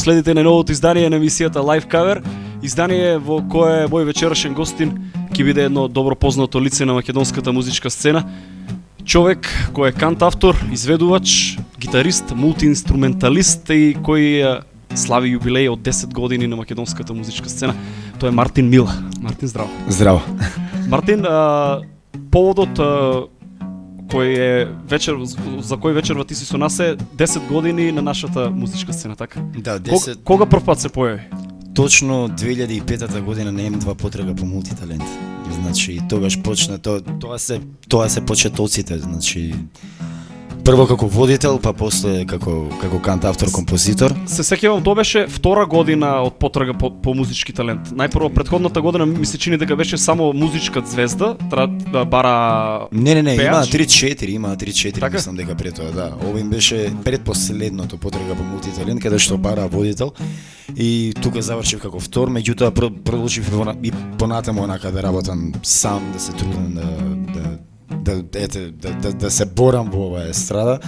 следите најновото издание на емисијата Live Cover, издание во кое мој вечерашен гостин ќе биде едно добро познато лице на македонската музичка сцена. Човек кој е кантавтор, изведувач, гитарист, мултиинструменталист и кој слави јубилеј од 10 години на македонската музичка сцена. Тоа е Мартин Мила. Мартин, здраво. Здраво. Мартин, поводот кој е вечер, за кој вечерва ти си со нас е 10 години на нашата музичка сцена, така? Да, 10... Кога прв пат се појави? Точно 2005 година на М2 потрага по мултиталент. Значи, тогаш почна, тоа се почетоците, значи прво како водител, па после како кантавтор, композитор. Се сеќавам, тоа беше втора година од потрага по музички талент. Најпрво предходната година ми се чини дека беше само музичка звезда, да бара Не, пеач. има 3-4, Така? мислам дека пред тоа, да. Овим беше предпоследното потрага по мултиталент, каде што бара водител. И тука завршив како втор, меѓутоа продолжив и понатаму онака да работам сам, да се трудам да се борам во оваа естрада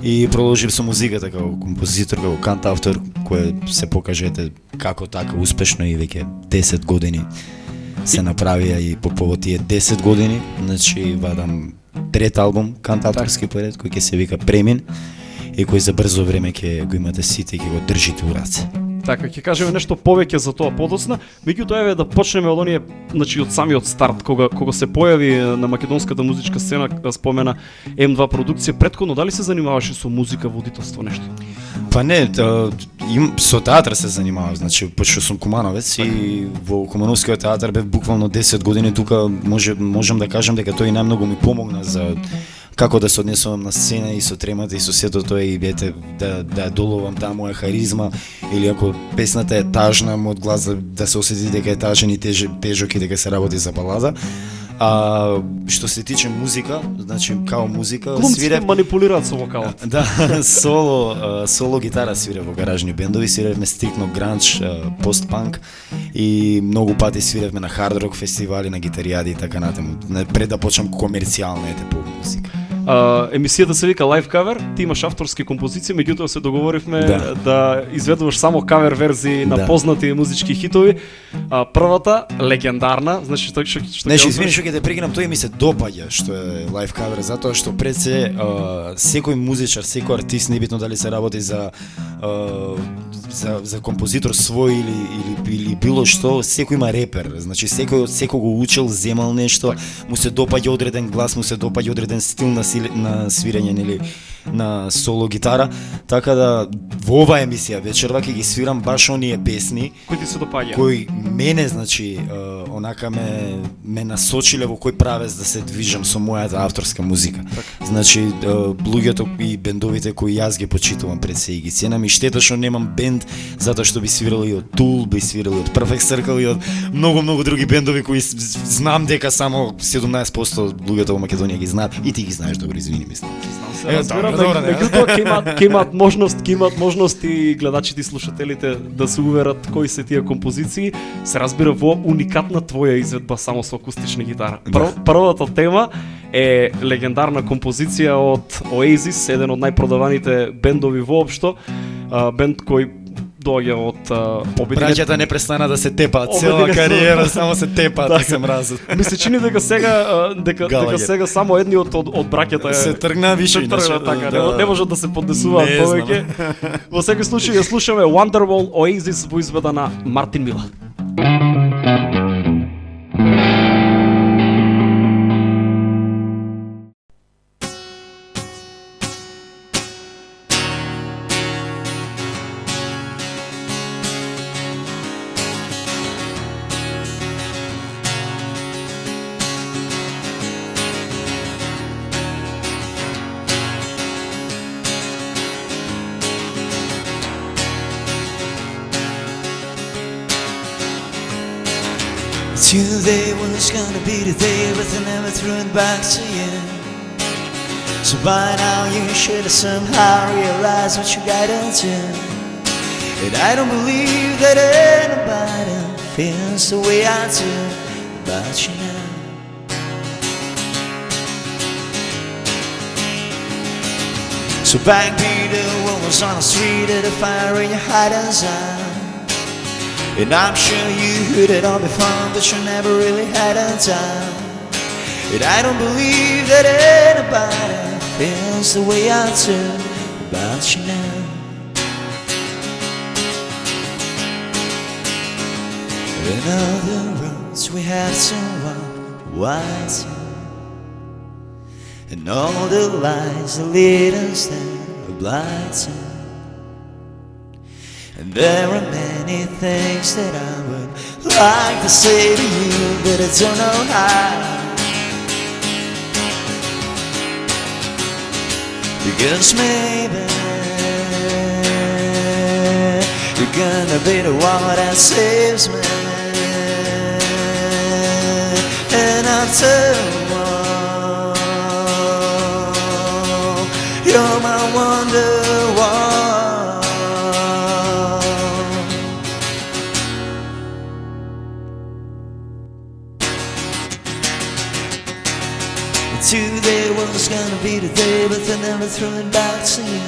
и продолжив со музиката како композитор, како кантавтор, кој се покажете како така успешно и веќе 10 години се направија и по повод тие 10 години, значи вадам трет албум кантавторски поред кој ќе се вика Премин и кој за брзо време ќе го имате сите и ќе го држите у раце. Така, ќе кажеме нешто повеќе за тоа подоцна, меѓутоа еве да почнеме од оние, значи од самиот старт, кога се појави на македонската музичка сцена, спомена М2 продукција, претходно дали се занимаваше со музика, водителство, нешто? Па не, со театар се занимавав, значи почто сум кумановец и во Кумановскиот театар бев буквално 10 години тука, можам да кажам дека тој најмногу ми помогна за како да се однесувам на сцена и со тремата и со сето тоа и бете да доловам таа моја харизма или ако песната е тажна, мојот глас да се осети дека е тажен и тежок и дека се работи за балада. А што се тиче музика, значи као музика Глумците манипулираат со вокалот. Да, соло гитара свирев во гаражни бендови, свиревме стрикно гранч, постпанк и многу пати свиревме на хард рок фестивали, на гитаријади и така натаму. Пред да почнам комерцијална поп музика. Емисијата се вика Live Cover, ти имаш авторски композиции, меѓутоа се договоривме да изведуваш само кавер верзии на познати музички хитови. Првата легендарна, значи што извини што ќе те прекинам, тој ми се допаѓа што е Live Cover, затоа што пред се секој музичар, секој артист, небитно дали се работи за композитор свој или било што, секој има репер. Значи секој од секого учел, земал нешто, му се допаѓа одреден глас, му се допаѓа одреден стил на свирење или на соло гитара, така да во оваа емисија вечерва ќе ги свирам баш оние песни кои ти се допаѓа. Кои мене, значи, онака ме насочиле во кој правец да се движам со мојата авторска музика. Значи, луѓето и бендовите кои јас ги почитувам пред се и ги ценам, и штета што немам бенд, затоа што би свирал и од Tool, би свирал и од Perfect Circle и од многу други бендови кои знам дека само 17% луѓето во Македонија ги знаат и ти ги знаеш добро, извини, мислам. Ќе имаат можност и гледачите и слушателите да се уверат кои се тие композиции, се разбира во уникатна твоја изведба само со акустична гитара. Првата тема е легендарна композиција од Oasis, еден од најпродаваните бендови воопшто, бенд кој доаѓа од Браќата не престана да се тепаат, цела кариера само се тепаат, да се мразат. Ми се чини дека сега само едниот од браќата се тргна више, така, не можат да се поднесуваат повеќе. Во секој случај ја слушаме Wonderwall Oasis во изведа на Мартин Мила. Today was gonna be the day, but I never threw it back to you. So by now you should have somehow realized what you got into. And I don't believe that anybody feels the way I do about you now. So backbeat the woman's on the street at a fire in your hiding zone. And I'm sure you heard it all before, but you never really had a time. And I don't believe that anybody feels the way I do about you now. And all the roads we have to walk wide, and all the lies that lead us there are blind. And there are many things that I would like to say to you, but I don't know how. Because maybe you're gonna be the one that saves me. And after all, you're my wonder-wall. Today was gonna be the day, but they never threw it back to you.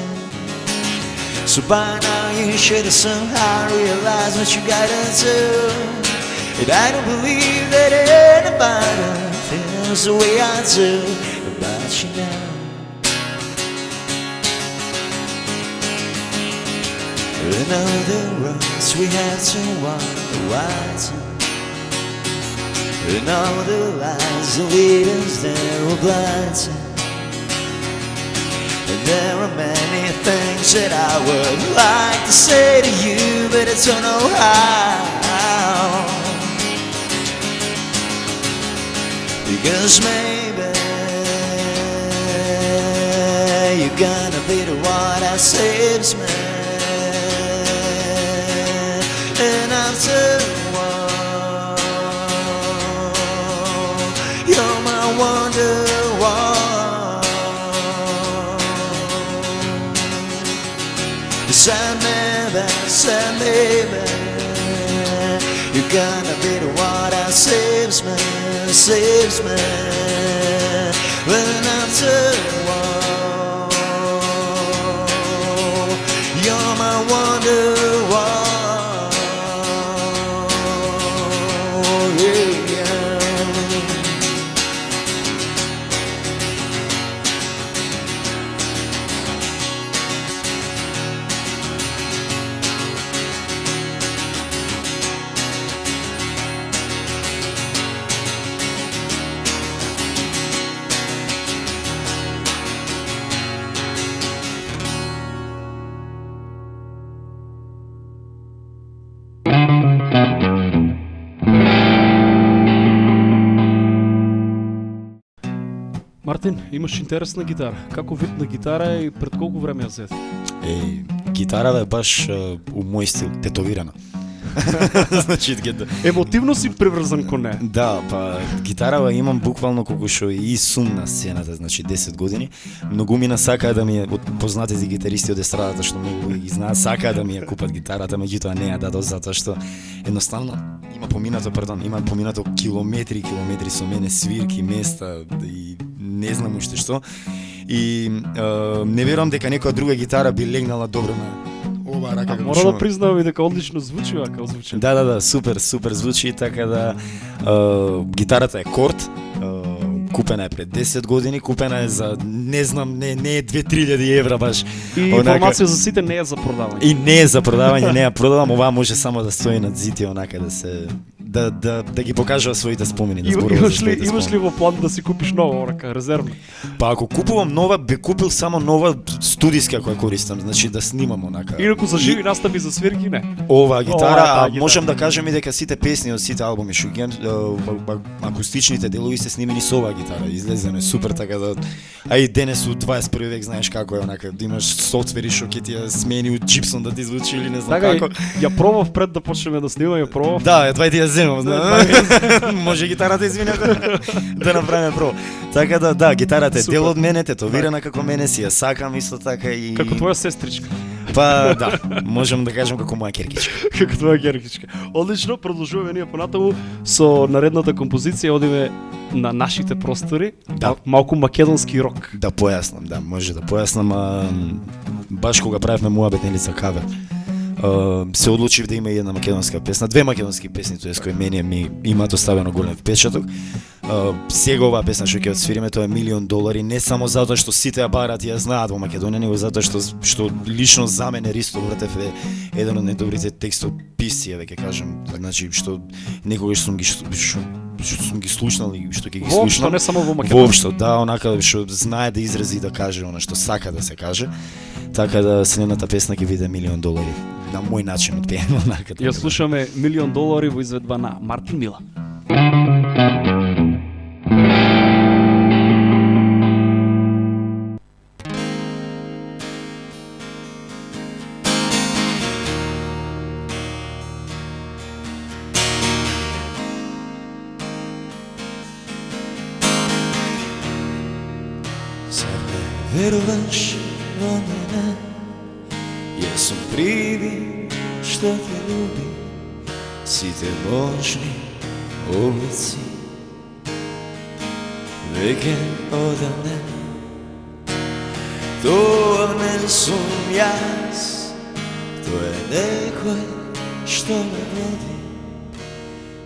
So by now you should have somehow realized what you gotta do. And I don't believe that anybody feels the way I do about you now. And all the roads we have to walk wide, and all the lies that lead us there are blind. And there are many things that I would like to say to you, but I don't know how. Because maybe you're gonna be the one that saves me. And after all, you're my wonder-wall. Said maybe you're gonna be the one that saves me. When after all, you're my wonder-wall. Yeah. Мартин, имаш интересна гитара. Како вид на гитара е и пред колку време ја взе? Гитарава е баш у мој стил, тетовирана. Значи, емотивно си приврзан кон неа. Да, па гитарава имам буквално колку што и сум на сцената, значи 10 години. Многумина сакаа да ми од познатите гитаристи од естрадата што многу ги знаат, сакаа да ми ја купат гитарата, меѓутоа не ја дадов затоа што едноставно има поминато километри со мене, свирки, места и не знам уште што. И не верувам дека некоја друга гитара би легнала добро на ова рака. Мора да признавам и дека одлично звучи вака звучи. Да, супер звучи, така да гитарата е корт, купена е пред 10 години, купена е за не знам, не е 2-3 евра баш. И информација за сите не е за продавање. И не е за продавање, не ја продавам, оваа може само да стои над зид онака да се да ги покажува своите спомени, да зборува за своите спомени. Имаш ли во план да си купиш нова рака, резервна? Па ако купувам нова, би купил само нова студиска која користам, значи да снимам онака. Инаку за живи настави за свирки не. Оваа гитара, можам да кажам и дека сите песни од сите албуми што ги акустичните делови се снимени со оваа гитара. Излезено е супер, така да и денес у 21 век знаеш како е онака, да имаш софтвери што ќе ти ја смени од Gibson да ти звучи или не знам така, како. Ја пробав пред да почнеме да снимаме, пробав. Да, тоа ти ја земам, може гитарата извине да направиме про. Така да, гитарата е дел од мене, тетовирана како мене, си ја сакам исто така и како твоја сестричка. Па да, можем да кажем како моја керкичка. Како твоја геркичка. Одлично, продолжуваме ние понатаму со наредната композиција, одиме на нашите простори, Да. малку македонски рок. Да појаснам, да, може да појаснам, баш кога правевме муабет за кавер, се одлучив да има и една македонска песна, две македонски песни, тоест кои мене ми имаат оставено голем впечаток. Сега оваа песна што ќе отсвириме, тоа е $1,000,000, не само затоа што сите ја барат и ја знаат во Македонија, него затоа што лично за мене Ристо Вртев е еден од најдобрите текстописци, ќе кажам, значи што некогаш сум ги слушнал и што ќе ги Воопшто, слушнам. не само во Македонија. Воопшто, да, онака што знае да изрази и да каже она што сака да се каже. Така да следната песна ќе биде $1,000,000. На мој начин отпеено онака. Ја слушаме $1,000,000 во изведба на Мартин Мила. Zar ne veruješ во мене? Јас сум приви што те люби сите можни улици. Веќе одамне тоа не сум јас, тоа е некој што ме води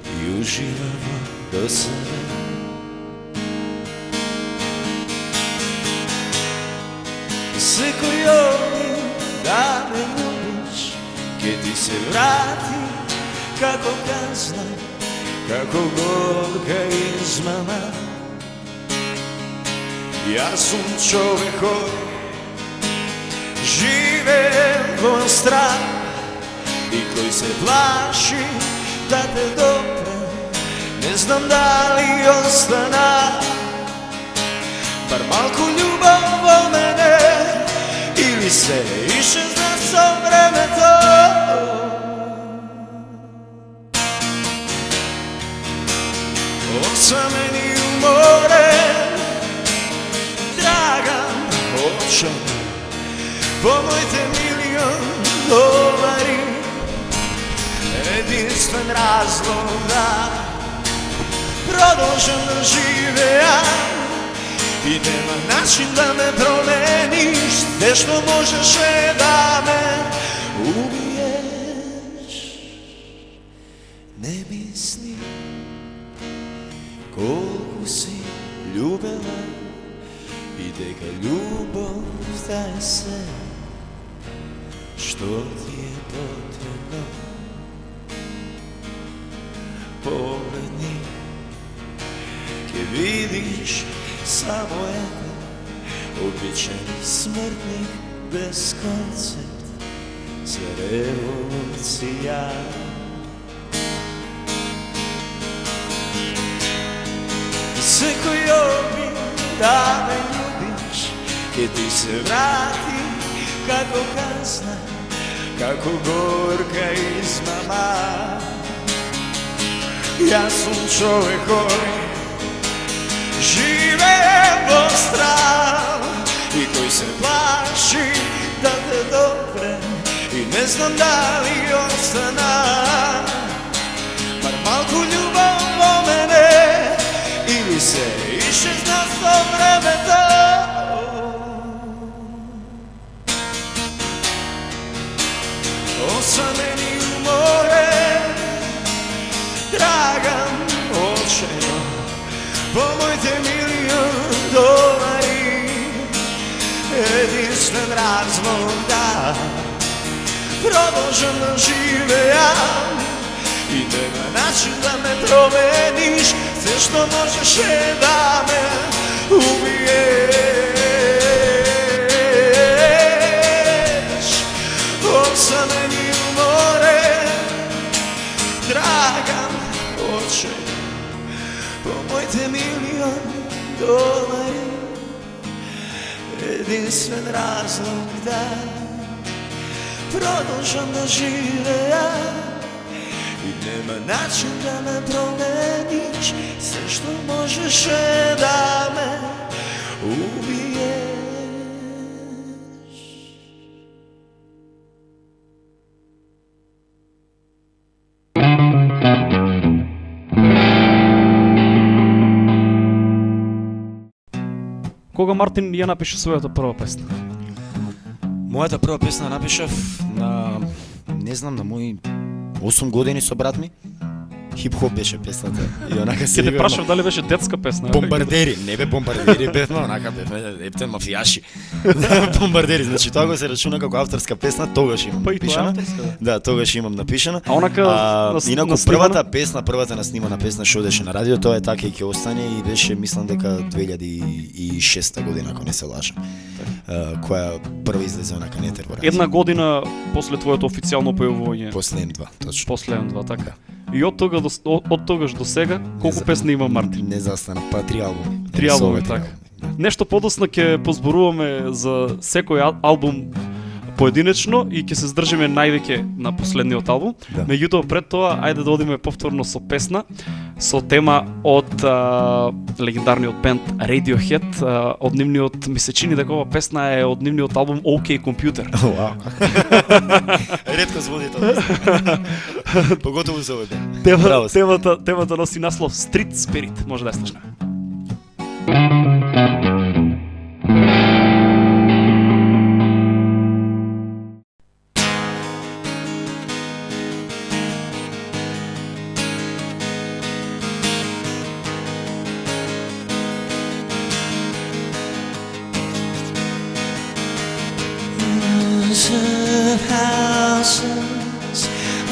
и ужива до себе. Секој обид да ме любиш, ке ти се врати како казна, како горка измама. Јас сум човек кој живее во страх и кој се плаши да те допре. Не знам дали остана бар малку љубов во мене или се исчезна со времето. Осамен и уморен, трагам очено по моите $1,000,000. Единствен разлог да продолжам да живеам и нема начин да ме промениш, те што можеше да ме убиеш. Не мисли колку си љубела и дека љубовта е се што ти е потребно. Погледни, ке видиш само еден обичен смртник без концепт за револуција. Секој обид да ме љубиш, ке ти се врати како казна, како горка измама. Јас сум човек кој живее во страх и кој се плаши да те допре и не знам дали остана бар малку љубов во мене или се исчезна со времето. Осамен и уморен, трагам очено по моите $1,000,000. Единствен разлог да продолжам да живеам и нема начин да ме промениш, се што можеше да ме убиеш. Осамен и уморен, трагам очено по моите $1,000,000. Единствен разлог да продолжам да живеам и нема начин да ме промениш, се што можеше да ме убиеш. Кога Мартин ја напише својата прва песна? Мојата прва песна напишав на, не знам, на мои 8 години со брат ми. Хип-хоп беше песната. И онака се Ќе те прашав дали беше детска песна. Бомбардери, не бе бомбардери, бевме онака, бевме ептен мафијаши. Бомбардери, значи тоа го се рачуна како авторска песна, тогаш имам Па и тоа е напишана. авторска, да. Да, тогаш имам напишана. А онака Инаку наснимана? првата песна, првата наснимана песна што одеше на радио, тоа е така и ќе остане и беше мислам дека 2006 година, ако не се лажам. Која прва излезе онака не тербора. Една година после твоето официјално појавување. После М2, точно. После М2, така. И од тогаш до сега колку песни има Мартин? Не застана, па 3 албуми. 3 албуми, така. Нешто подоцна ќе позборуваме за секој албум поединечно и ќе се здржиме највеќе на последниот албум. Да. Меѓутоа пред тоа ајде да одиме повторно со песна со тема од легендарниот бенд Radiohead, од нивниот ми се чини дека ова песна е од нивниот албум OK Computer. Вау. Ретко зводи тоа. Поготово за овој бенд. Темата носи наслов Street Spirit, може да ја слушнеме. Of houses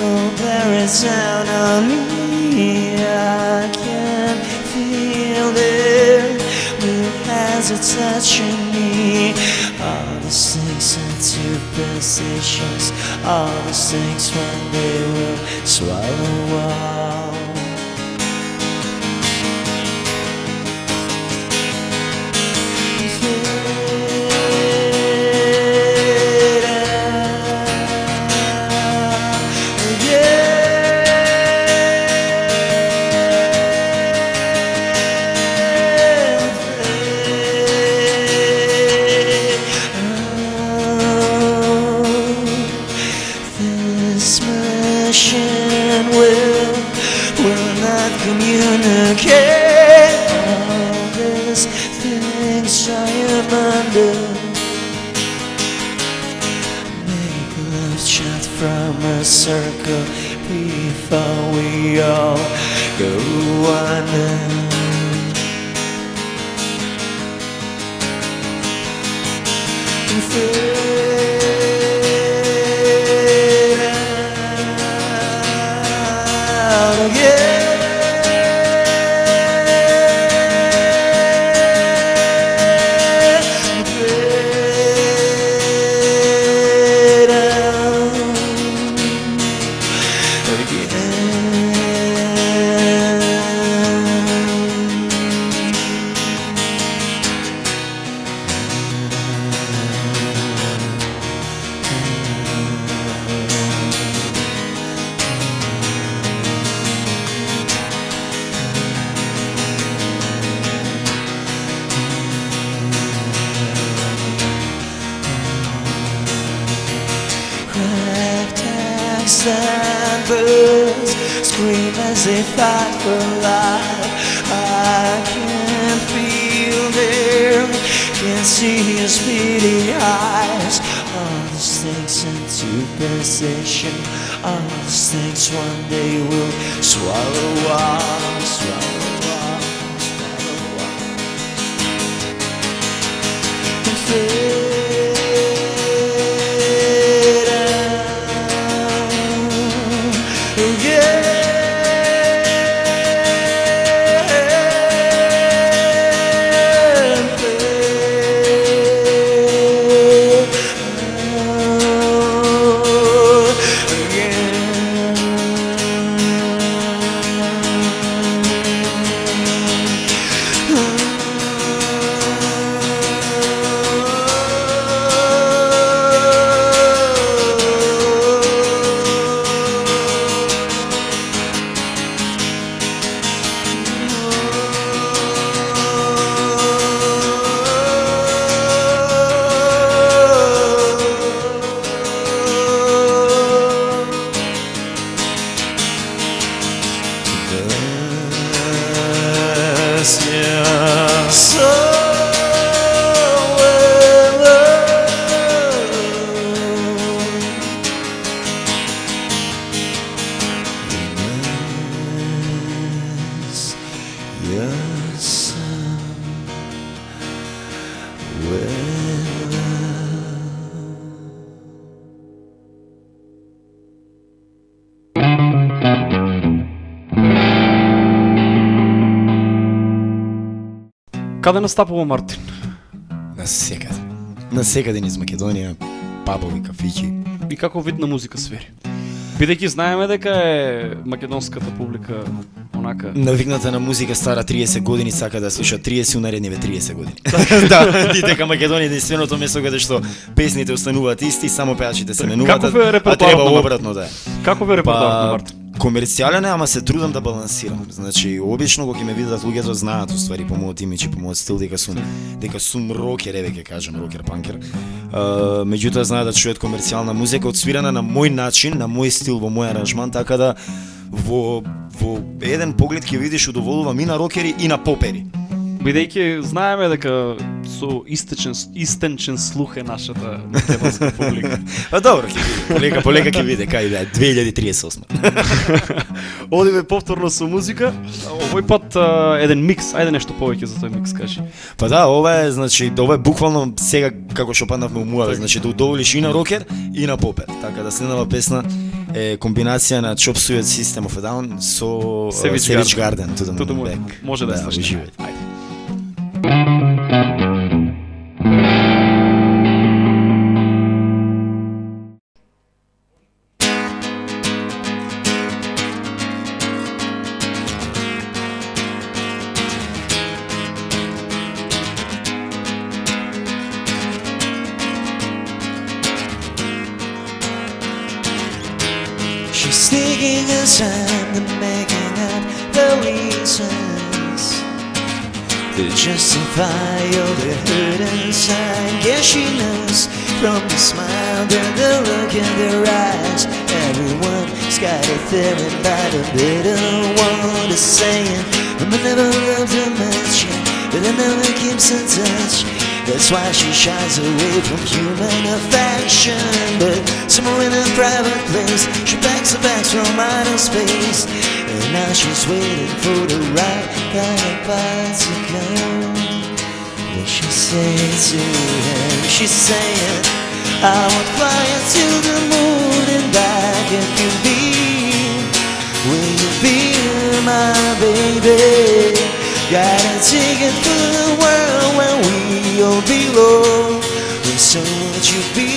all bearing down on me. I can feel it with hands are touching me. All these things and superstitions, all these things one day will swallow up. Communicate all these things I am under. Make love chat from a circle before we all go under. And birds scream as they fight for life. I can feel them, can see his beady eyes. All these things and superstition, all these things one day will swallow up, swallow up, swallow up. And fade your son with love. Каде настапува Мартин? Насекаде. Насекаде низ Македонија, пабови, кафичи. И каков вид на музика свири? Бидејќи знаеме дека е македонската публика онака... Навигната на музика стара 30 години, сака да слуша 30 унаредниве 30 години. Да, и дека Македонија е единственото место каде што песните остануваат исти, само пеачите се менуваат, Каков е а репертоарот треба на Мартин? обратно да е. Каков е репертоарот на Мартин? Комерцијален е, ама се трудам да балансирам. Значи, обично кога ќе ме видат луѓето знаат уствари по мојот имидж и по мојот стил дека сум рокер, еве ќе кажам рокер панкер. Меѓутоа знаат да чујат комерцијална музика отсвирана на мој начин, на мој стил, во мој аранжман, така да во еден поглед ќе видиш удоволувам и на рокери и на попери. Бидејќи знаеме дека со истенчен слух е нашата македонска публика. А добро, ќе види. Полека ќе види кај да е 2038. Одиме повторно со музика. Овој пат еден микс, ајде нешто повеќе за тој микс кажи. Па да, ова е, значи, ова е буквално сега како што паднавме умуваве, значи да удоволиш и на рокер и на попер. Така да следнава песна е комбинација на Chop Suey System of a Down со Savage Garden, To the Moon Back. Може да слушаме. Уживајте. Ајде. She's taking her time to making up the reasons to justify all the hurt inside. Yeah, she knows from the smile and the look in their eyes. Everyone's got a theory about a bitter one is saying, I never loved her much, but I never keeps in touch. That's why she shies away from human affection. But somewhere in a private place, she packs her bags from outer space. And now she's waiting for the right kind of bicycle. What she says to him, she's saying, I will fly to the moon and back if you be. Will you be my baby? Got a ticket for the world when we all belong. So would you be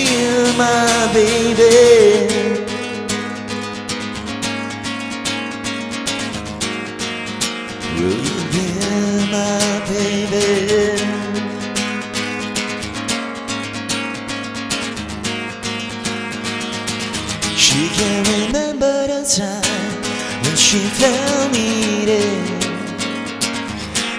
my baby? Will you be my baby? She can remember the time when she felt me there.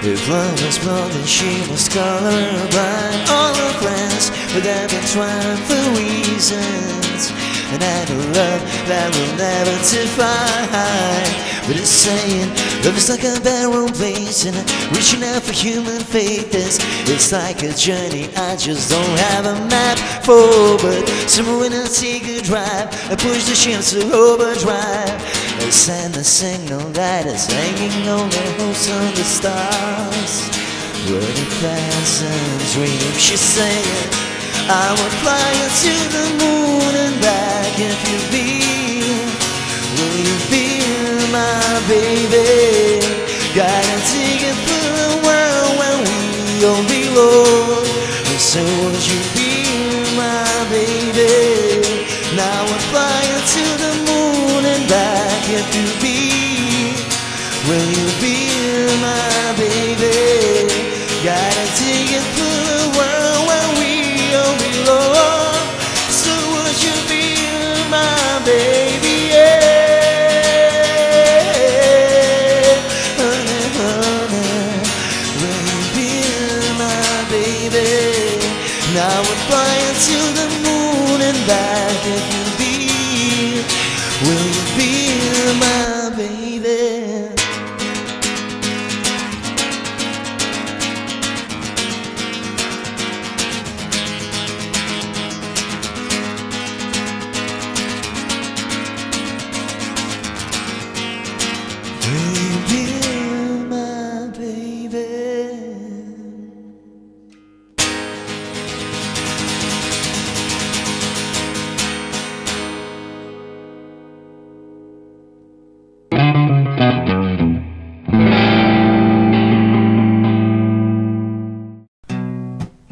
If love was blood, then she was colorblind. All her plans would have been twined for reasons, and I know love that will never define. But it's saying love is like a barrel place, and reaching out for human faith. It's like a journey I just don't have a map for. But somewhere when I take a drive, I push the ship to overdrive. I send a signal that is hanging on the hopes of the stars. Where the pleasant dream, she's saying, I will fly you to the moon and back if you be. Will you be my baby? Got a ticket for the world when we all belong. So would you be my baby? Now I'll fly you to the moon and back if you be. Will you be my baby? Got a ticket for the world when we all belong. So would you be my baby? Honey, honey, will you be my baby? Now we're flying to the moon and back if you be. Will you be my baby?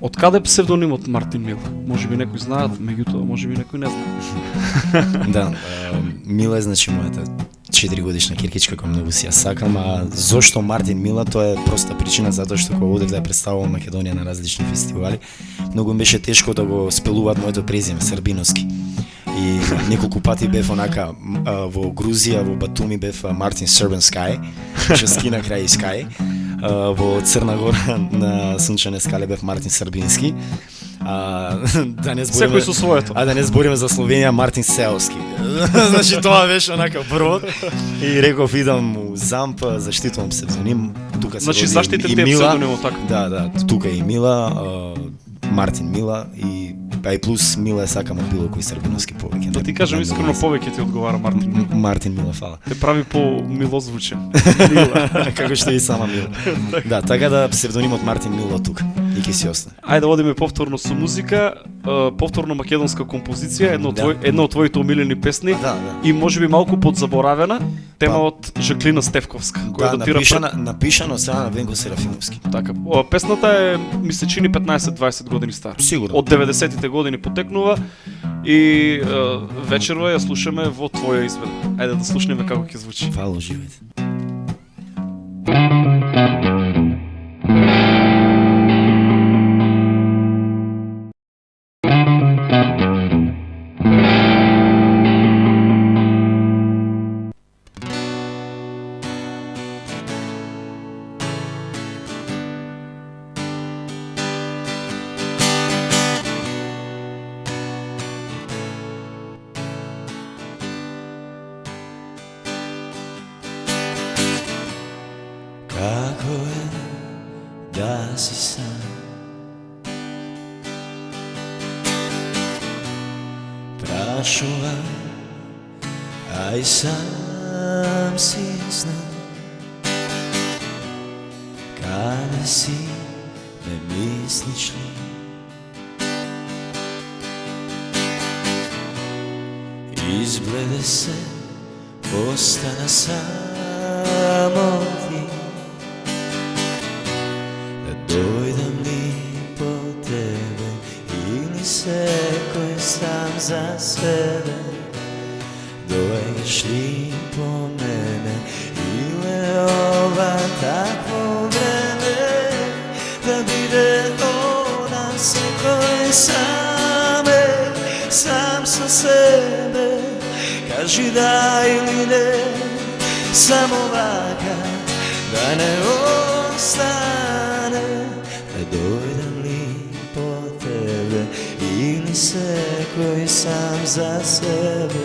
Од каде псевдонимот Мартин Мила? Може би некои знаат, меѓутоа може би некои не знаат. Да, Мила е значи мојата 4-годишна киркичка која многу си ја сакам, а зошто Мартин Мила, тоа е проста причина затоа што кога одев да ја представувам Македонија на различни фестивали, многу ми беше тешко да го спелуваат моето презиме Србиновски. И неколку пати бев онака во Грузија, во Батуми бев Мартин Serbian Sky, што скина крај Sky. Во Црна Гора на Сончене скале бев Мартин Србински. Да не збориме, Секој со своето. да не збориме за Словенија, Мартин Сеовски. Значи тоа беше онака прво. И реков идам у ЗАМП, заштитувам псевдоним. Тука се Значи роди заштитен и те Мила. псевдонимот така. Да, тука и Мила, Мартин Мила и плюс Мила е сакам од било кој србиновски повеќе. Да ти кажам искрено, повеќе ти одговара Мартин Мила. Мартин Мила, фала. Те прави по милозвучен. Како што и сама Мила. Да, така да псевдонимот Мартин Мила тука. И ќе си остане. Ајде да одиме повторно со музика, повторно македонска композиција, една од твоите омилени песни Да. и можеби малку подзаборавена, тема од Жаклина Стефковска, која Да, датира напишано од страна на Венко Серафимовски. така. Песната е, ми се чини 15-20 години стара. Сигурно. Од 90-тите години потекнува и вечерва ја слушаме во твоја изведба. Ајде да слушнеме како ќе звучи. Фала, уживајте. Како е да си сам, прашувам, а и сам си знам. Каде си, ме мислиш ли? Избледе се, остана само ти. Дојдам ли по тебе или секој сам за себе? Дојдеш ли по мене или ова такво време? Да биде она секој сам со себе. Кажи да или не, само вака да не остане. Дојдам ли по тебе или секој сам за себе?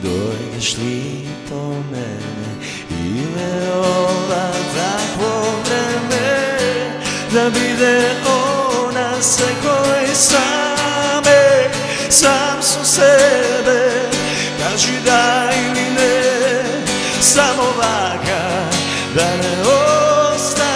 Дојдеш ли по мене или ова такво време? Да биде она секој сам со себе. Кажи да или не, само вака да не остане.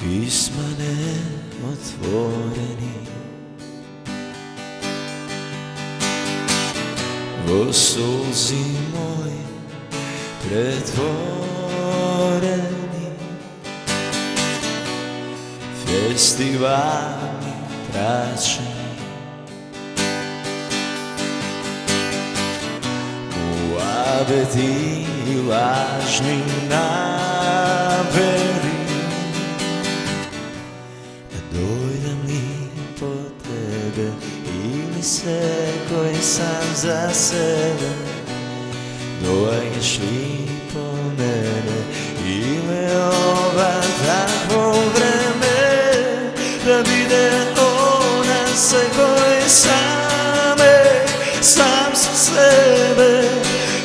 Писма неотворени во солзи мои претворени, фестивали прачени, муабети и лажни навери. Дојдам ли по тебе или секој сам за себе? Дојдеш ли по мене или ова такво време? Да биде она секој сам со себе.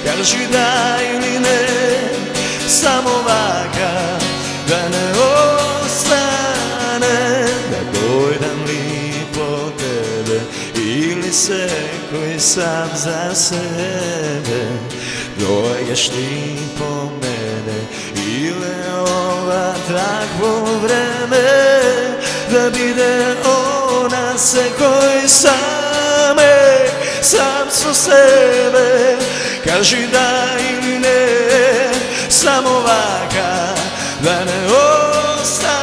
Кажи да или не, само вака да не остане. Да дојдам ли по тебе или секој сам за себе? Дојдеш ли по мене или ова такво време? да биде она секој сам со себе. Кажи да или не, само вака да не остане,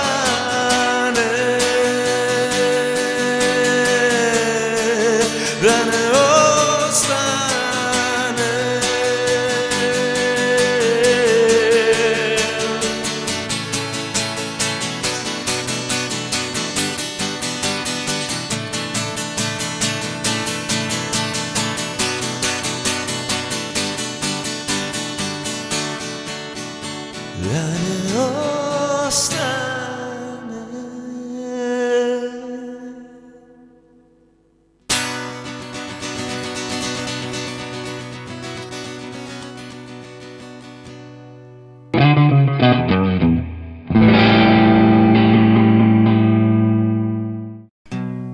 да не остане. Да не остане.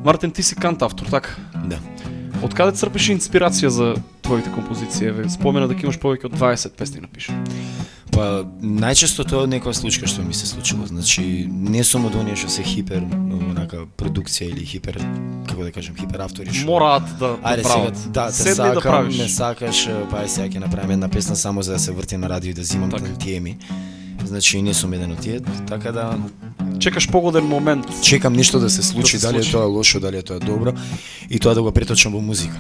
Мартин, ти си кантавтор, така? Да. Од каде црпиш инспирација за твоите композиции? Еве, спомена дека имаш повеќе од 20 песни напишани. Па најчесто тоа е некоја случка што ми се случило. Значи не сум од оние што се хипер онака продукција или хипер, како да кажем, хипер автори што Мораат да Ајде сега, прават. да, те Седни да сакам, правиш. не сакаш, па е сега ќе направам една песна само за да се врти на радио и да зимам Така. тантиеми. Значи не сум еден од тие, така да Чекаш погоден момент. чекам нешто да се случи, Да се дали е случи. тоа лошо, дали е тоа добро и тоа да го преточам во музика.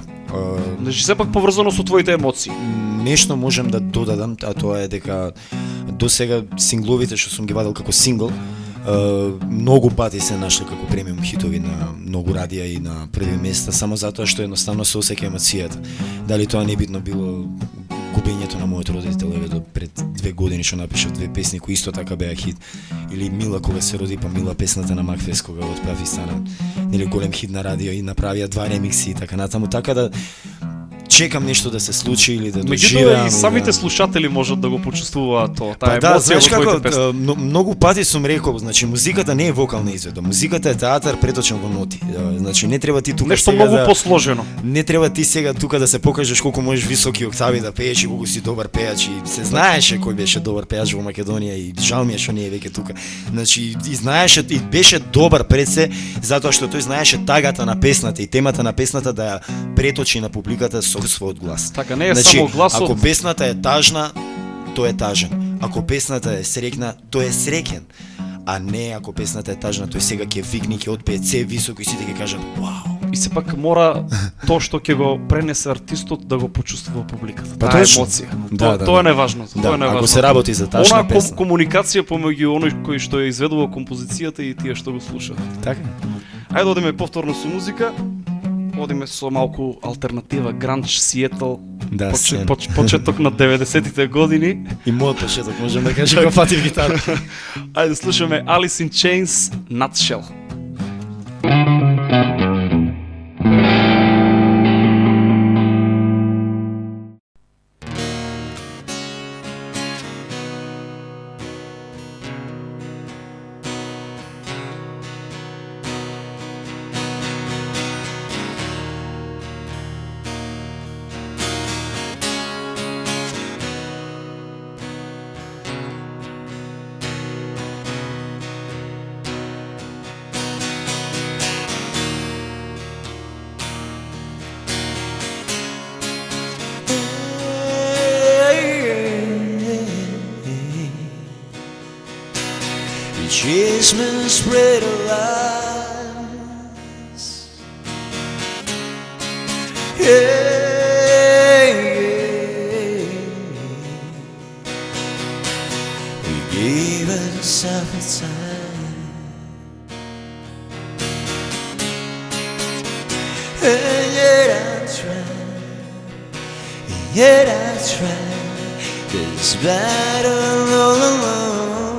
Значи сепак поврзано со твоите емоции. Нешто можам да додадам, а тоа е дека до сега сингловите што сум ги вадел како сингл, многу пати се нашли како премиум хитови на многу радија и на први места, само затоа што едноставно се осеќа емоцијата. Дали тоа небитно било губењето на мојот родител еве до пред 2 години што напишав 2 песни кои исто така беа хит, или Мила кога се роди, па Мила песната на Макфест кога отпеав и стана нели голем хит на радио и направија 2 ремикси и така натаму, така да чекам нешто да се случи или да доживеам. Меѓутоа и или самите да... слушатели можат да го почувствуваат тоа, таа Па да, емоција знаеш во како, твоите песни. многу пати сум рекол, значи музиката не е вокална изведба, музиката е театар преточен во ноти. Значи не треба ти тука Нешто сега многу да... посложено. Не треба ти сега тука да се покажеш колку можеш високи октави да пееш и колку си добар пејач и се знаеше кој беше добар пејач во Македонија и жал ми е што не е веќе тука. Значи и знаеше и беше добар пред се затоа што тој знаеше тагата на песната и темата на песната да ја преточи на публиката со својот глас. Така не е Значи, само гласот. ако песната е тажна, тој е тажен. Ако песната е среќна, тој е среќен. А не ако песната е тажна, тој сега ќе викне, ќе отпее се високо и сите ќе кажат вау. И сепак мора тоа што ќе го пренесе артистот да го почувствува публиката. Па Таа точно. емоција. Да, Тоа е да. неважното. Да, Тоа е неважното. ако се работи за тажна Она песна. комуникација помеѓу оној кој што ја изведува композицијата и тие што го слушаат. Така? Ајде одиме повторно со музика. Одиме со малку алтернатива, гранч, Сиетл, Да, сцена. почеток на 90-тите години. И мојот почеток, можем да кажем, кога фатив гитара. Ајде слушаме Alice in Chains, Nutshell. Christmas spread of lies. Yeah, we gave ourselves a time, and yet I tried this battle all alone.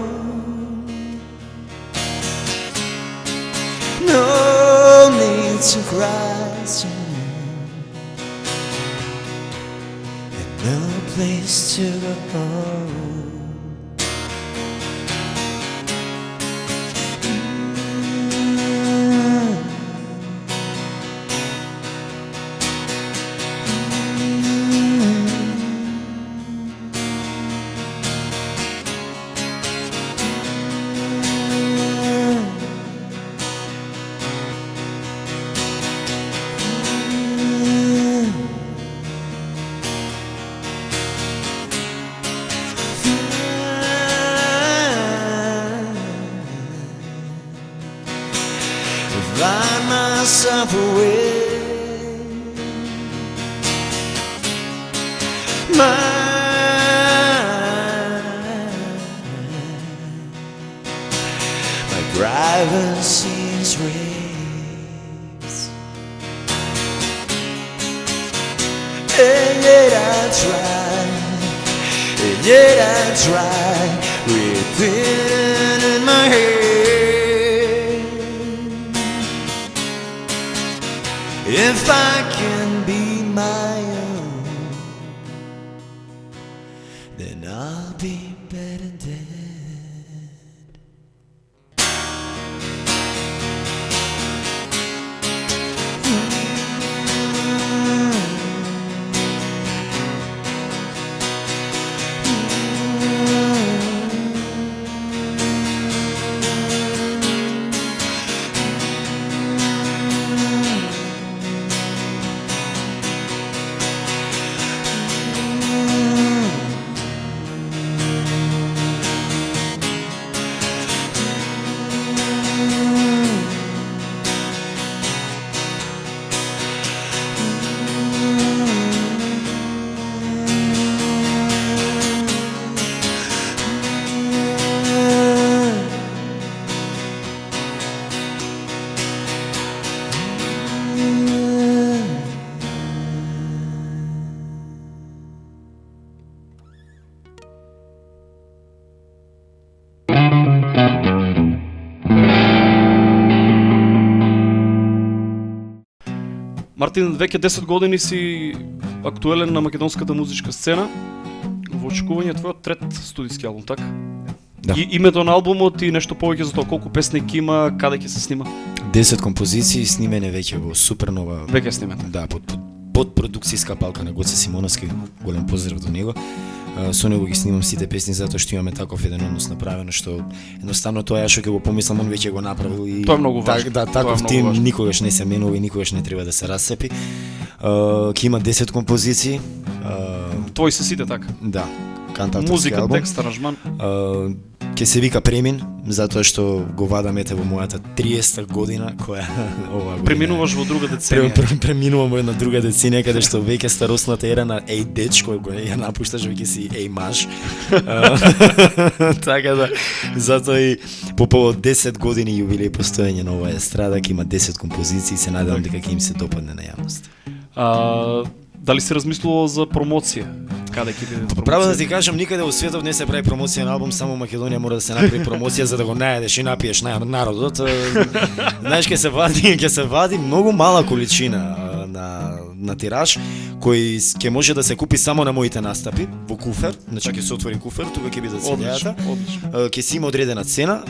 No need to cry, and no place to go home. myself away. My privacy's raised, and yet I try, and yet I try within in my head. If I can be my own, then I'll be better dead. Мартин, веќе 10 години си актуелен на македонската музичка сцена. Во очекување твојот трет студиски албум, така? Да. И името на албумот и нешто повеќе за тоа, колку песник има, каде ќе се снима? 10 композиции снимени веќе во Супернова. Веќе снимен. Да, под продукцијска палка на Гоце Симоновски, голем поздрав до него. Со него ги снимам сите песни затоа што имаме таков еден однос направено што едноставно тоа ја што ќе го помислам, он веќе го направил и тоа е многу важно. Да, таков тим никогаш не се менува и никогаш не треба да се расцепи. Ќе има 10 композиции. Твои се сите така? Да. Кантаторски музика, албум. текст, аранжман. Ќе се вика Премин, затоа што го вадам ете во мојата 30-та година, која ова година. Преминуваш во друга деценија. Преминувам во една друга деценија, каде што веќе старосната ера на еј деч, кој го ја напушташ, веќе си еј маж. Така да, затоа и по повод 10 години јубилеј постоење на оваа естрада, ќе има 10 композиции, се надевам дека ќе им се допадне на јавност. Дали се размислувало за промоција? Каде ќе биде промоција? Право да ти кажам, никаде во светот не се прави промоција на албум, само Македонија мора да се направи промоција за да го најдеш и напиеш на народот. Знаеш, ќе се вади многу мала количина на тираж кој ќе може да се купи само на моите настапи во куфер, значи ќе се отвори куфер, тука ќе биде целијата. Ќе си има одредена цена,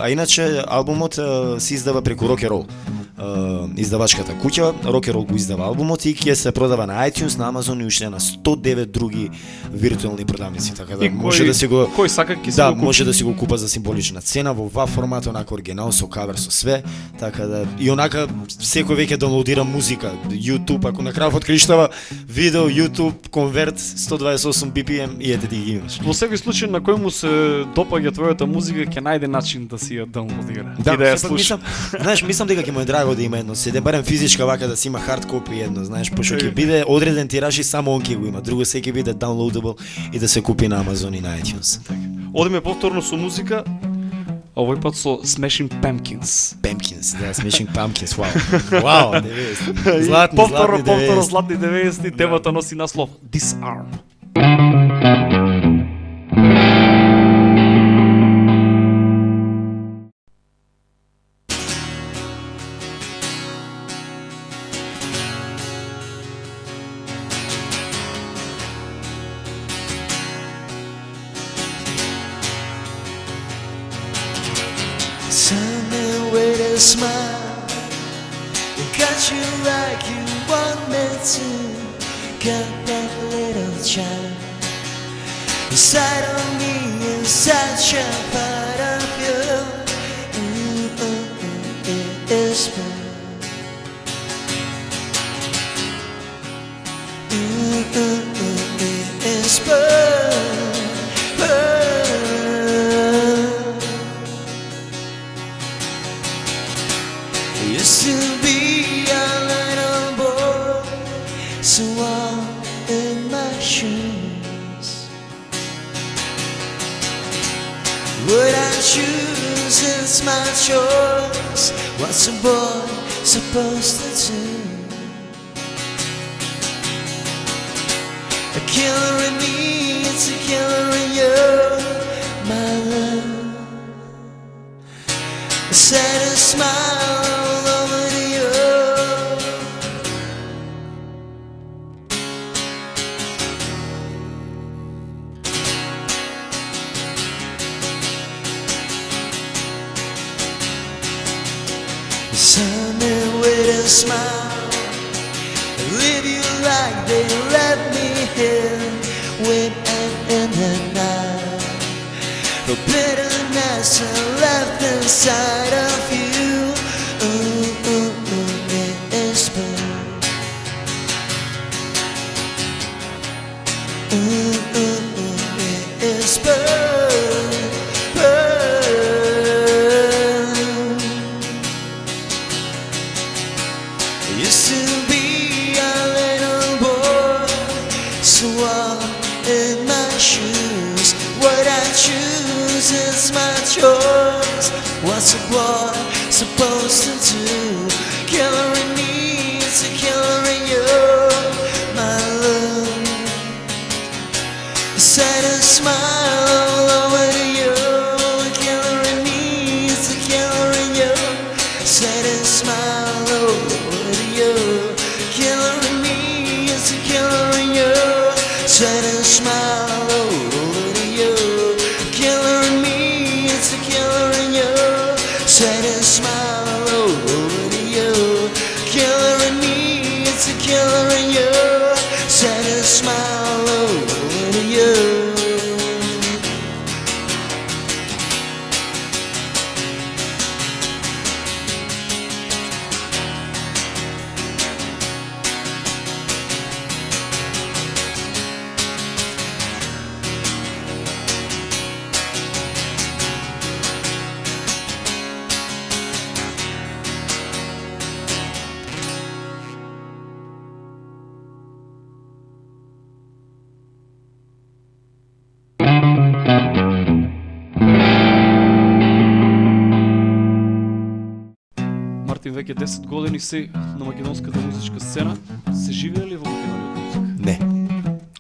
а иначе албумот се издава преку Рокерол. Издавачката куќа, Рокерол го издава албумот и ќе се продава на iTunes, на Amazon и уште на 109 други виртуелни продавници, така да може да си го кој сака ќе си да, го купи. може да си го купа за символична цена во WAV формат, онака оригинал со кавер со све, така да и онака секој веќе доwnloadира музика, YouTube, ако на крајот криштава видео, YouTube, конверт 128 BPM и ете ти ги имаш. Во секој случај на кој му се допаѓа твојата музика ќе најде начин да си ја даунлодира Да, и да ја сепак слуша. мислам дека ќе му е драго да има едно седе, барем физичка вака да си има хард копи едно, знаеш, пошто ќе биде одреден тираж и само он ќе го има, друго се ќе биде downloadable и да се купи на Amazon и на iTunes. Одиме повторно со музика, овој пат со Smashing Pumpkins. Pumpkins, да, Smashing Pumpkins, вау. Вау, 90. Златни, Повторно златни 90. златни 90, темата носи наслов Disarm. Something with a smile, it got you like you want me to. Got that little child inside of me, is such a part of you. It is born. It is born. Used to be Would I choose? It's my choice. What's a boy supposed to do? A killer in me, it's a killer in you, my love. A sad smile all over to you. Someday with a smile, leave you like they left me here, with in the night. The bitterness I left inside of you. Ooh, ooh, ooh, it is burn. Ooh, ooh, ooh, it is burn, burn. Used to be a little boy, so walk in my shoes. What I choose is my choice. What's a boy supposed to do? Killer in me, it's a killer in you, my love. Set a smile all over to you. A killer in me, it's a killer in you. Set a smile all over to you. Killer in me, it's a killer in you. Set a smile all over to you. Killer in me, it's a killer in you. Set a smile all over to you. Killer in me, it's a killer in you. Set a smile all over to you. Мартин, веќе 10 години си на македонската музичка сцена. Се живее ли во Македонија од музика? Не.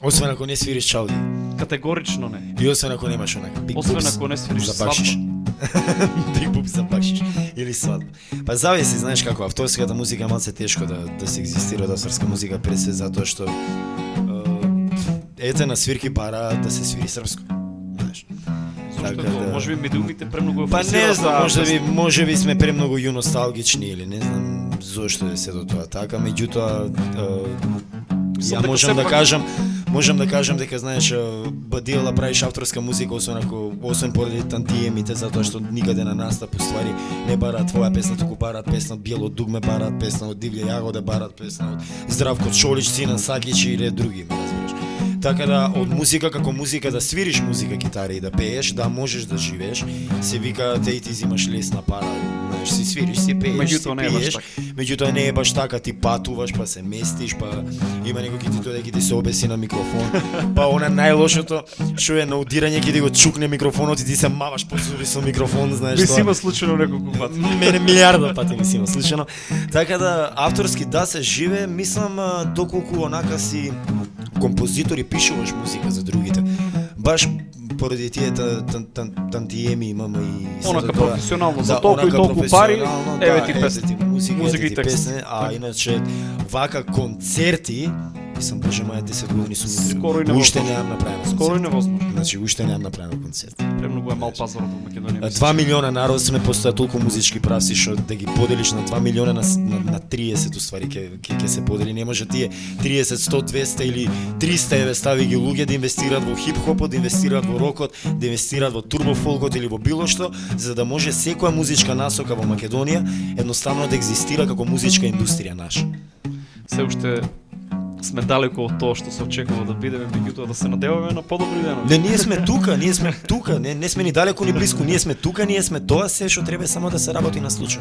Освен ако не свириш чауди. Категорично не. И освен ако немаш онака биг Освен бубс ако не свириш за бакшиш. Биг бубс за бакшиш или свадба. Па зависи, знаеш како, авторската музика е малце тешко да се екзистира од авторска музика пред се затоа што ете на свирки бара да се свири српско. Знаеш. Зошто е тоа? Може би медиумите премногу Па не знам, може би сме премногу јуносталгични или не знам зошто е се до тоа така, меѓутоа ја можам да кажам дека знаеш бадил да правиш авторска музика освен поради тантиемите, затоа што никаде на настап уствари не бараат твоја песна, туку бараат песна од Биело дугме, бараат песна од Дивља јагода, бараат песна од Здравко Чолич, Синан Сакич или други, ме разбираш. Така да од музика како музика да свириш музика, китара и да пееш, да можеш да живееш, се вика те и ти зимаш лесна пара, знаеш, си свириш, си пееш, Меѓутоа не е баш така. Меѓутоа не е баш така, ти патуваш, па се местиш, па има некој ки ти дојде ки ти се обеси на микрофон, па она најлошото што е на удирање ки ти го чукне микрофонот и ти се маваш посури со микрофон, знаеш Би тоа. си има случајно неколку пати. Мене милиарда пати ми си има случајно. Така да авторски да се живе, мислам доколку онака си композитор и пишуваш музика за другите. Баш поради тие тантиеми имаме и Онака професионално, за да, толку и толку пари, еве ти ете песни. музика, Музика ете и ти текст. песни, а иначе вака концерти, мислам боже моја 10 години сум Скоро и уште невозможно. немам направено. Скоро и невозможно. Значи уште немам направено концерт. Премногу е мал пазарот во Македонија. мислиш? 2 милиона народ сме, постоја толку музички правци што да ги поделиш на 2 милиона на 30 уствари ќе се подели. Не може тие 30, 100, 200 или 300 еве стави ги луѓе да инвестираат во хип-хопот, да инвестираат во рокот, да инвестираат во турбофолкот или во било што, за да може секоја музичка насока во Македонија едноставно да екзистира како музичка индустрија наша. Се уште сме далеко од тоа што се очекува да бидеме, меѓутоа да се надеваме на подобри денови. Не, ние сме тука, не сме ни далеко ни блиску, ние сме тука, ние сме тоа се што треба само да се работи на случај.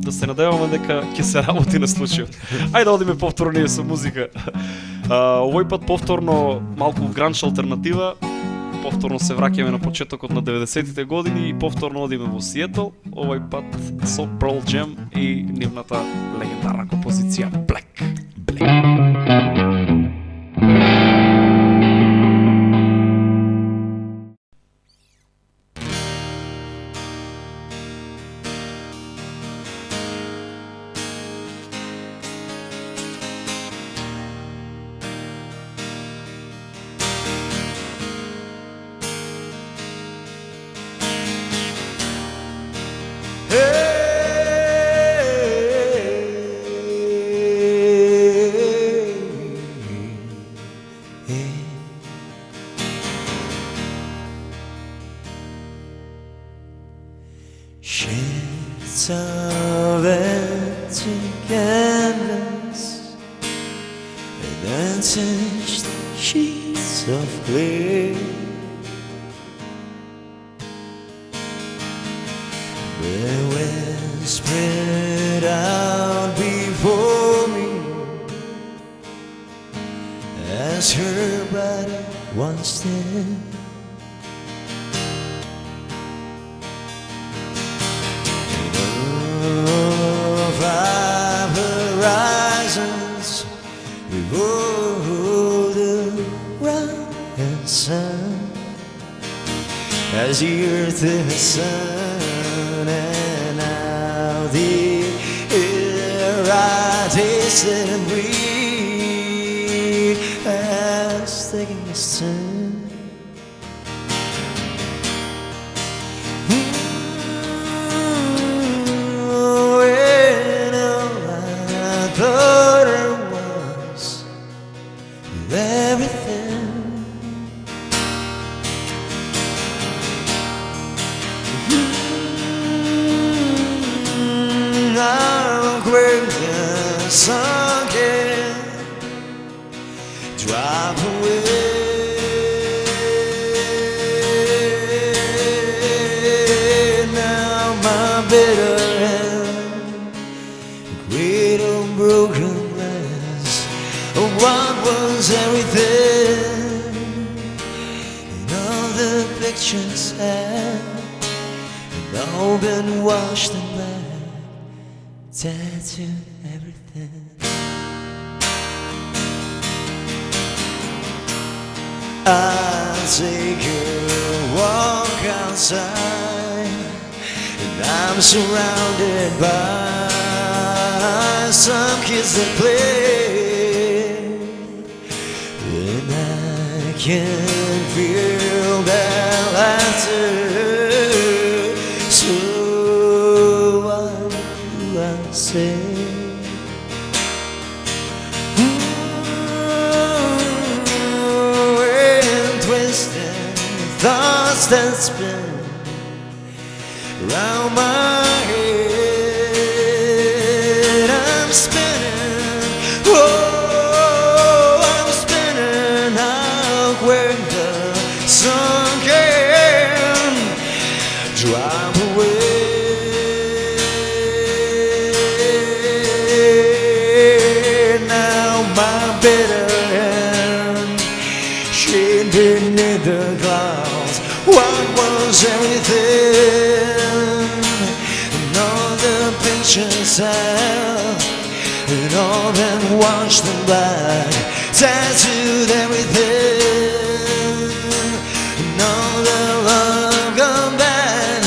Да се надеваме дека ќе се работи на случајот. Ајде да одиме повторно ние со музика. Овој пат повторно малку гранч алтернатива. повторно се враќаме на почетокот на 90-тите години и повторно одиме во Сиетл, овој пат со Pearl Jam и нивната легендарна композиција Black. Shades of empty canvas and untouched sheets of clay, but when spread out before me as her body once did, five horizons revolve around the sun, as the earth is the sun, and now the air I taste and breathe has taken its turn. Thought it was everything. I'm crazy, sunken, drop away. Now my bitter hand, great unbroken glass of what was everything, and all the pictures had all been washed in black, tattooed everything. I take a walk outside, and I'm surrounded by some kids that play, and I can feel their laughter. So what do I say? When twisting thoughts that spin around my head, I'm spinning, oh, I'm spinning out where the sun can drop away. Now my bitter hand, shade beneath the clouds, what was everything, and all the pictures have, and all been washed in black, tattooed everything, and all the love gone bad,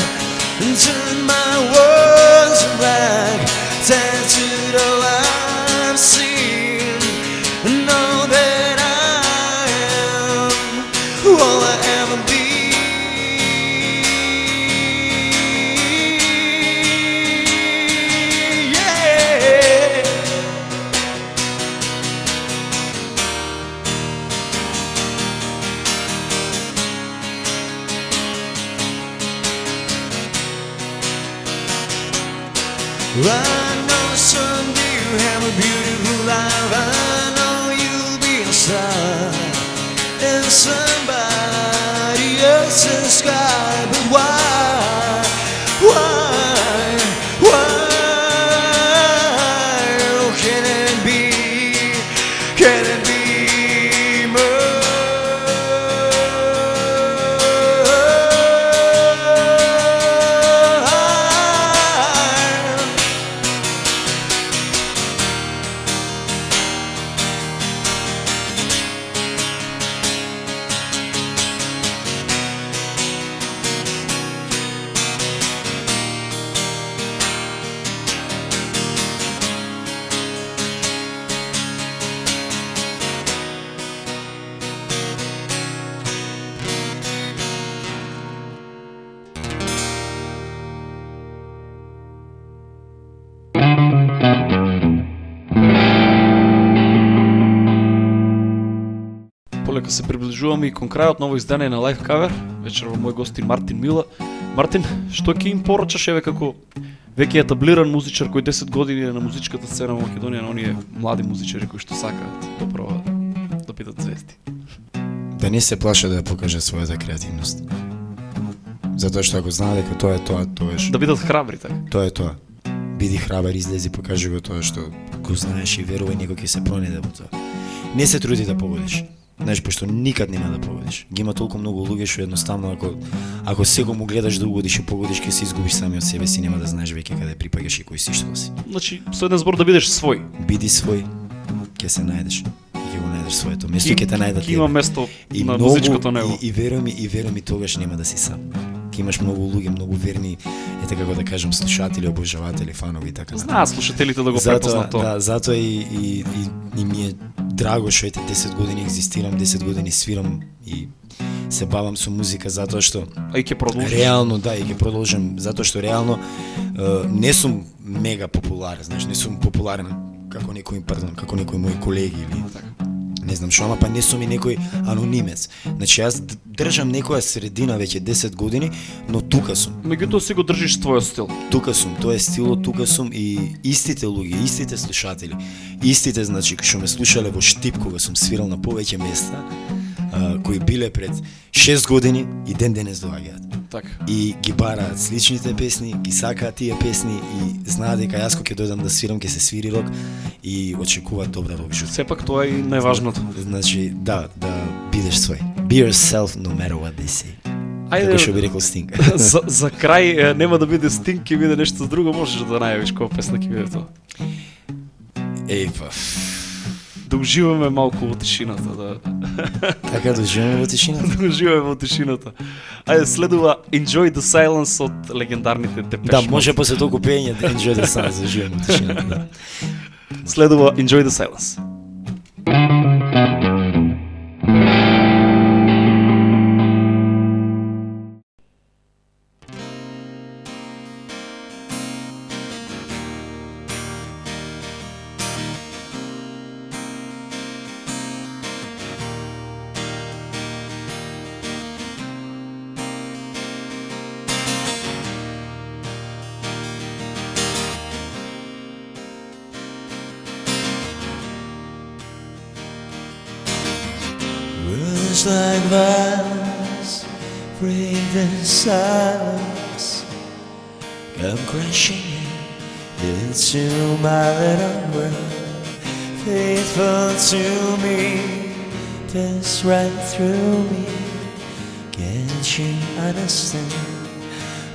and turned my words to black, tattooed all I've seen, and all that I am, all I ever be. Yeah. I know someday you have a beautiful life. I know you'll be a star in somebody else's sky. But why? Can it be? Can it be mine? се приближуваме и кон крајот на ово издание на Live Cover. Вечер во мој гостин Мартин Мила. Мартин, што ќе им порачаш еве како веќе етаблиран музичар кој 10 години е на музичката сцена во Македонија, на оние млади музичари кои што сакаат да пробаат да бидат звезди? Да не се плаша да ја покаже својата креативност. Затоа што ако знае дека тоа е тоа, тоа е Да бидат храбри така. тоа е тоа. Биди храбар, излези, покажи го тоа што го знаеш и верувај некој ќе се пронајде во тоа. Не се труди да погодиш. Знаеш, пошто никад нема да погодиш. Ги има толку многу луѓе што едноставно ако секому гледаш да угодиш и погодиш, ќе се изгубиш сами од себе си, нема да знаеш веќе каде припаѓаш и кој си што си. Значи, со еден збор да бидеш свој. Биди свој, ќе се најдеш. И ќе го најдеш своето место, ќе те најдат. Има место и на многу, музичкото него. И веруј ми, тогаш нема да си сам. Ќе имаш многу луѓе, многу верни, како да кажам, слушатели, обожаватели, фанови и така. Знаат слушателите да го препознат тоа. Да, затоа и ми е драго што ете 10 години екзистирам, 10 години свирам и се бавам со музика затоа што А и ќе продолжиш. реално да, и ќе продолжам затоа што реално не сум мега популарен, знаеш, не сум популарен како некои мои колеги или така. Не знам што, ама па не сум и некој анонимец. Значи јас држам некоја средина веќе 10 години, но тука сум. Меѓутоа си го држиш твојот стил. Тука сум, тоа е стилот, тука сум и истите луѓе, истите слушатели, истите, значи, што ме слушале во Штип кога сум свирал на повеќе места, кои биле пред 6 години и ден денес доаѓаат. Така. И ги бараат сличните песни, ги сакаат тие песни и знаат дека јас кога ќе дојдам да свирам, ќе се свири рок и очекуваат добра рок жута. Сепак тоа е и најважното. Значи, да бидеш свој. Be yourself no matter what they say. Како што би рекол Стинг. за крај нема да биде Стинг, ќе биде нешто друго, можеш да најавиш која песна ќе биде тоа. Па. Да уживаме малку во тишината, да. Така да уживаме во тишината. Да уживаме во тишината. Ајде, следува Enjoy the Silence од легендарните Depeche Да, Mode. може после толку пеење да enjoy the silence, да уживаме во тишината. Да. Следува Enjoy the Silence. Words like violence break the silence, come crashing into my little world. Faithful to me, pass right through me. Can't you understand?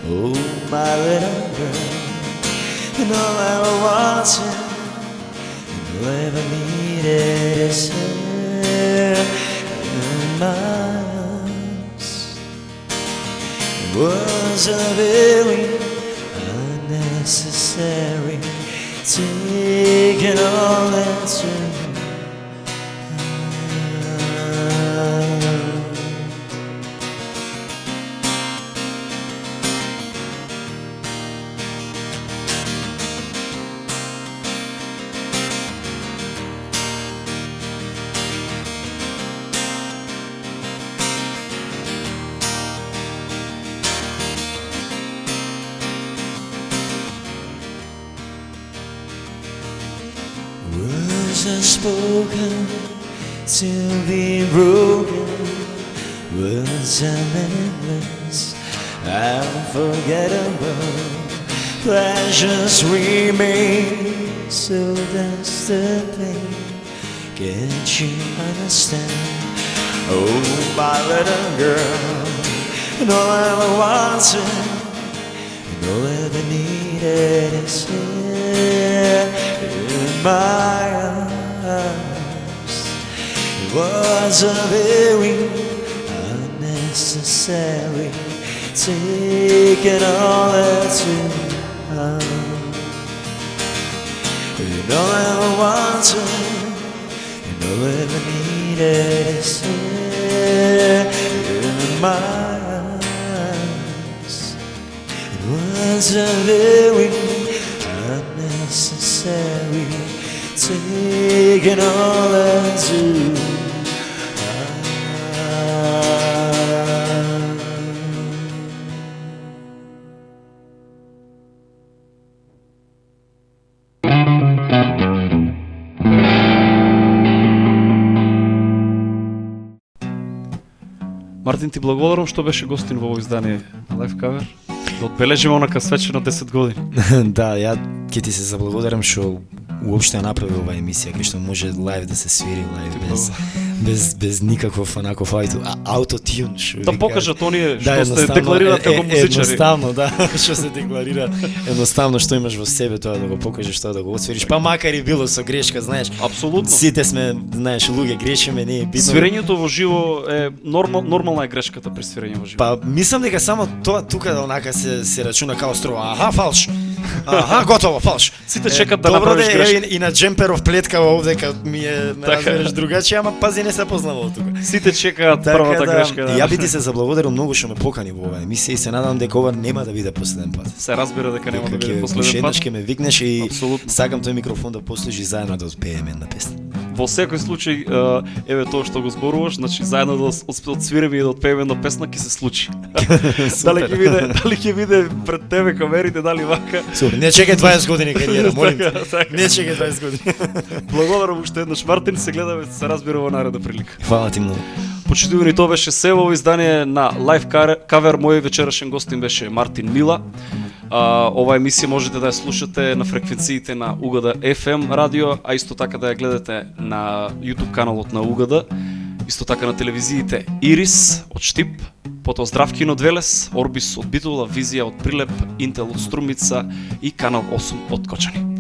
Oh, my little girl, and all I wanted, and all I ever needed is her in my arms. It was a very unnecessary, taking all that to words are spoken to be broken. Words are meaningless, unforgettable. Pleasures remain, so does the pain. Can't you understand? Oh, my little girl, and all I ever wanted, and all I ever needed is here in my arms. It was a very unnecessary, taking all that you have. And all I ever wanted, and all I ever needed is here in my arms. It was a very unnecessary, taking all that you have. Мартин, ти благодарам што беше гостин во ово издание на Live Cover. Да одбележиме онака свечено 10 години. Да, ја ќе ти се заблагодарам што уопште направи оваа емисија, кај што може лајв да се свири, лајв без никаков онаков аутотюн. Да покажат оние што се едноставно, декларираат како музичари. Едноставно, да, што се декларира, едноставно што имаш во себе тоа да го покажеш, тоа да го освириш, па макар и било со грешка, знаеш. Апсолутно. Сите сме, знаеш, луѓе грешиме, не е битно. Свирењето во живо е нормална е грешката при свирење во живо. Па мислам дека само тоа тука да онака се рачуна као струва. Аха, фалш. Аха, готово, фалш. Сите чекат да добро направиш грешка. И на джемперов плеткава овде кад ми е ме разбереш другачи, ама пази не се познавал тука. Сите чекаат првата грешка. Ја би ти се заблагодарам многу што ме покани во оваа емисија и се надам дека ова нема да биде последен пат. Се разбира дека нема да биде последен пат. Еднаш ќе ме викнеш и Апсолутно. сакам тој микрофон да послужи заедно да отпееме една песна. Во секој случај, еве тоа што го зборуваш, значи заедно да отсвиреме и да отпееме една песна ќе се случи. Дали ќе биде пред тебе камерите, дали вака. Супер, не чекај 20 години кариера, молим те. Така. Не чекај 20 години. Благодарам уште еднаш, Мартин, се гледаме, се разбира во наредна прилика. Фала ти многу. Почитувани, тоа беше се во издание на Live Cover. Мој вечерашен гостин беше Мартин Мила. Ова емисија можете да ја слушате на фреквенциите на Угада FM радио, а исто така да ја гледате на YouTube каналот на Угада, исто така на телевизиите Ирис од Штип, потоа Здравкин од Велес, Орбис од Битола, Визија од Прилеп, Интел од Струмица и Канал 8 од Кочани.